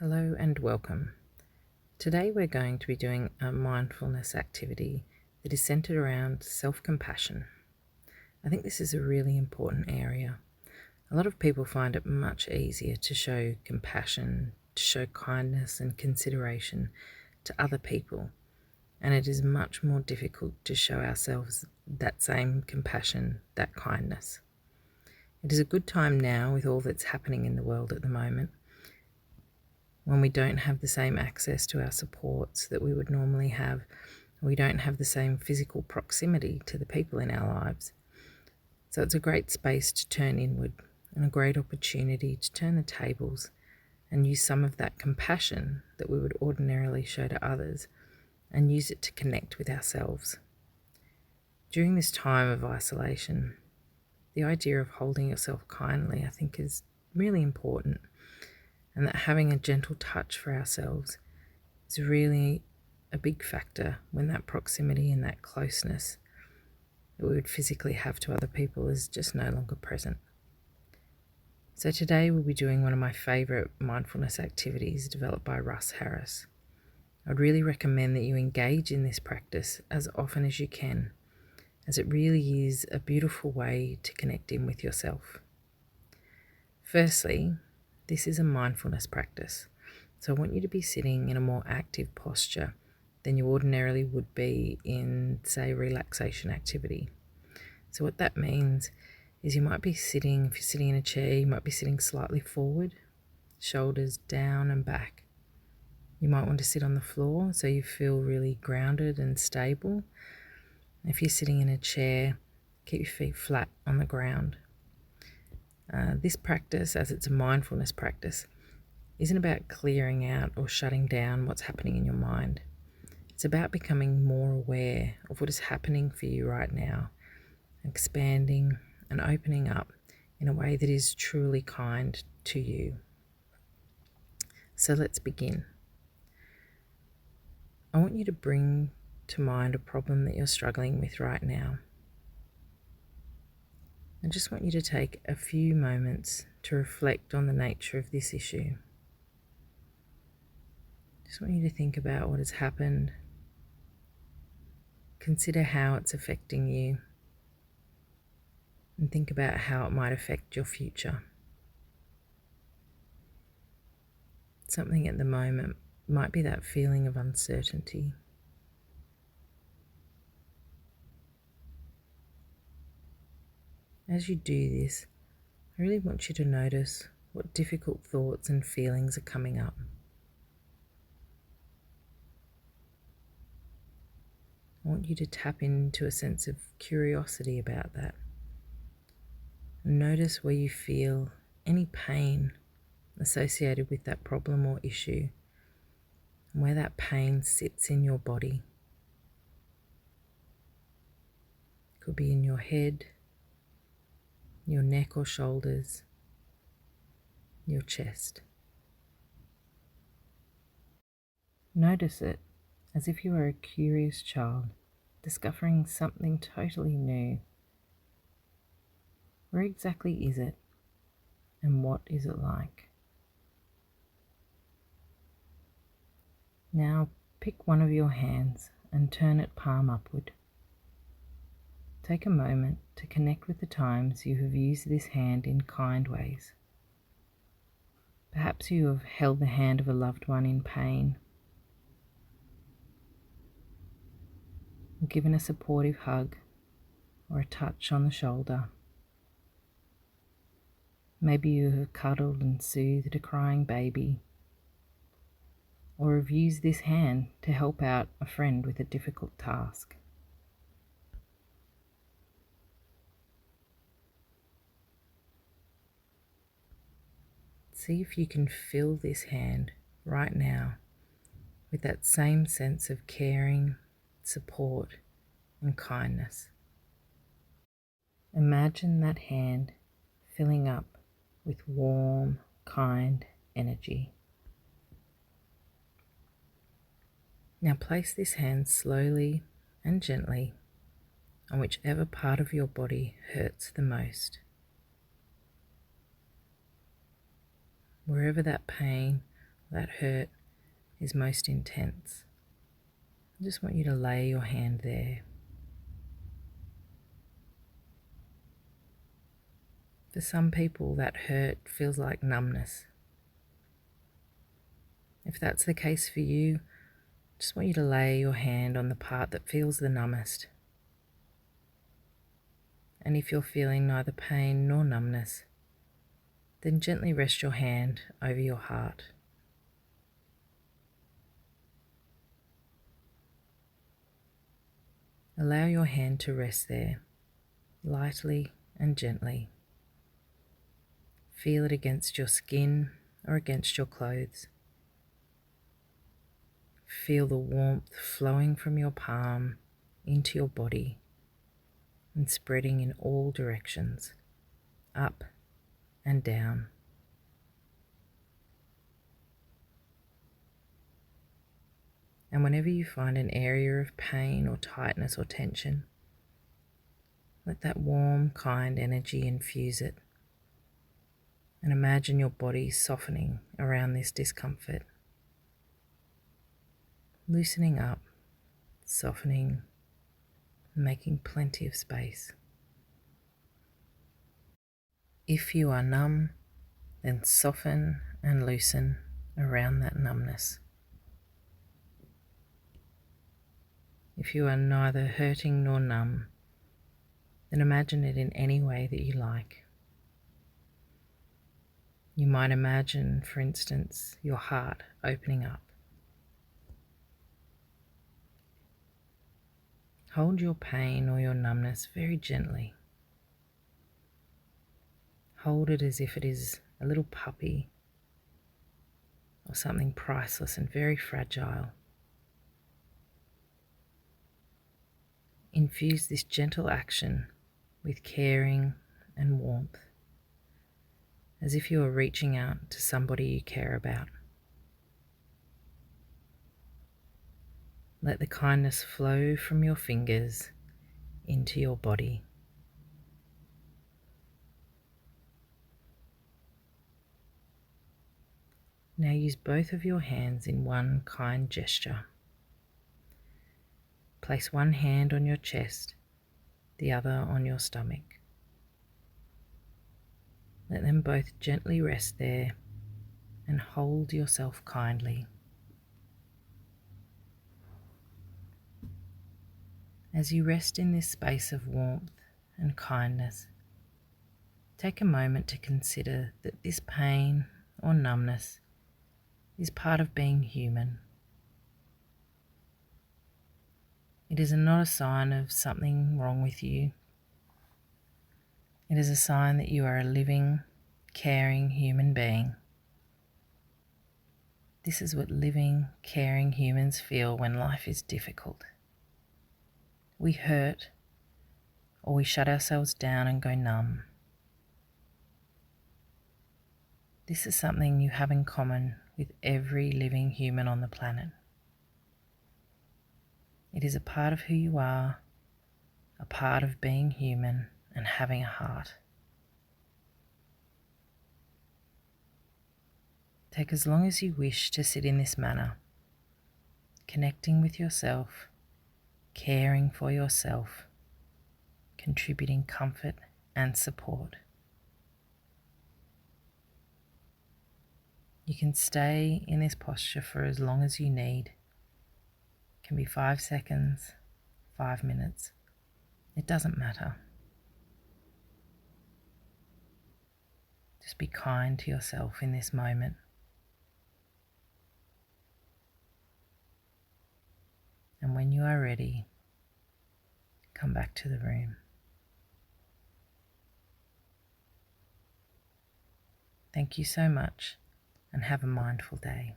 Hello and welcome. Today we're going to be doing a mindfulness activity that is centered around self-compassion. I think this is a really important area. A lot of people find it much easier to show compassion, to show kindness and consideration to other people, and it is much more difficult to show ourselves that same compassion, that kindness. It is a good time now with all that's happening in the world at the moment, when we don't have the same access to our supports that we would normally have. We don't have the same physical proximity to the people in our lives. So it's a great space to turn inward and a great opportunity to turn the tables and use some of that compassion that we would ordinarily show to others and use it to connect with ourselves. During this time of isolation, the idea of holding yourself kindly, I think, is really important, and that having a gentle touch for ourselves is really a big factor when that proximity and that closeness that we would physically have to other people is just no longer present. So today we'll be doing one of my favourite mindfulness activities developed by Russ Harris. I'd really recommend that you engage in this practice as often as you can, as it really is a beautiful way to connect in with yourself. Firstly, this is a mindfulness practice, so I want you to be sitting in a more active posture than you ordinarily would be in, say, relaxation activity. So what that means is you might be sitting, if you're sitting in a chair, you might be sitting slightly forward, shoulders down and back. You might want to sit on the floor so you feel really grounded and stable. If you're sitting in a chair, keep your feet flat on the ground. This practice, as it's a mindfulness practice, isn't about clearing out or shutting down what's happening in your mind. It's about becoming more aware of what is happening for you right now, expanding and opening up in a way that is truly kind to you. So let's begin. I want you to bring to mind a problem that you're struggling with right now. I just want you to take a few moments to reflect on the nature of this issue. Just want you to think about what has happened. Consider how it's affecting you, and think about how it might affect your future. Something at the moment might be that feeling of uncertainty. As you do this, I really want you to notice what difficult thoughts and feelings are coming up. I want you to tap into a sense of curiosity about that. And notice where you feel any pain associated with that problem or issue, and where that pain sits in your body. It could be in your head, your neck or shoulders, your chest. Notice it as if you were a curious child discovering something totally new. Where exactly is it, and what is it like? Now pick one of your hands and turn it palm upward. Take a moment to connect with the times you have used this hand in kind ways. Perhaps you have held the hand of a loved one in pain, or given a supportive hug or a touch on the shoulder. Maybe you have cuddled and soothed a crying baby, or have used this hand to help out a friend with a difficult task. See if you can fill this hand right now with that same sense of caring, support, and kindness. Imagine that hand filling up with warm, kind energy. Now place this hand slowly and gently on whichever part of your body hurts the most. Wherever that pain that hurt is most intense. I just want you to lay your hand there. For some people, that hurt feels like numbness. If that's the case for you, I just want you to lay your hand on the part that feels the numbest. And if you're feeling neither pain nor numbness, then gently rest your hand over your heart. Allow your hand to rest there, lightly and gently. Feel it against your skin or against your clothes. Feel the warmth flowing from your palm into your body and spreading in all directions, up and down. And whenever you find an area of pain or tightness or tension, let that warm, kind energy infuse it. And imagine your body softening around this discomfort. Loosening up, softening, making plenty of space. If you are numb, then soften and loosen around that numbness. If you are neither hurting nor numb, then imagine it in any way that you like. You might imagine, for instance, your heart opening up. Hold your pain or your numbness very gently. Hold it as if it is a little puppy or something priceless and very fragile. Infuse this gentle action with caring and warmth, as if you are reaching out to somebody you care about. Let the kindness flow from your fingers into your body. Now use both of your hands in one kind gesture. Place one hand on your chest, the other on your stomach. Let them both gently rest there and hold yourself kindly. As you rest in this space of warmth and kindness, take a moment to consider that this pain or numbness is part of being human. It is not a sign of something wrong with you. It is a sign that you are a living, caring human being. This is what living, caring humans feel when life is difficult. We hurt, or we shut ourselves down and go numb. This is something you have in common with every living human on the planet. It is a part of who you are, a part of being human and having a heart. Take as long as you wish to sit in this manner, connecting with yourself, caring for yourself, contributing comfort and support. You can stay in this posture for as long as you need. It can be 5 seconds, 5 minutes. It doesn't matter. Just be kind to yourself in this moment. And when you are ready, come back to the room. Thank you so much, and have a mindful day.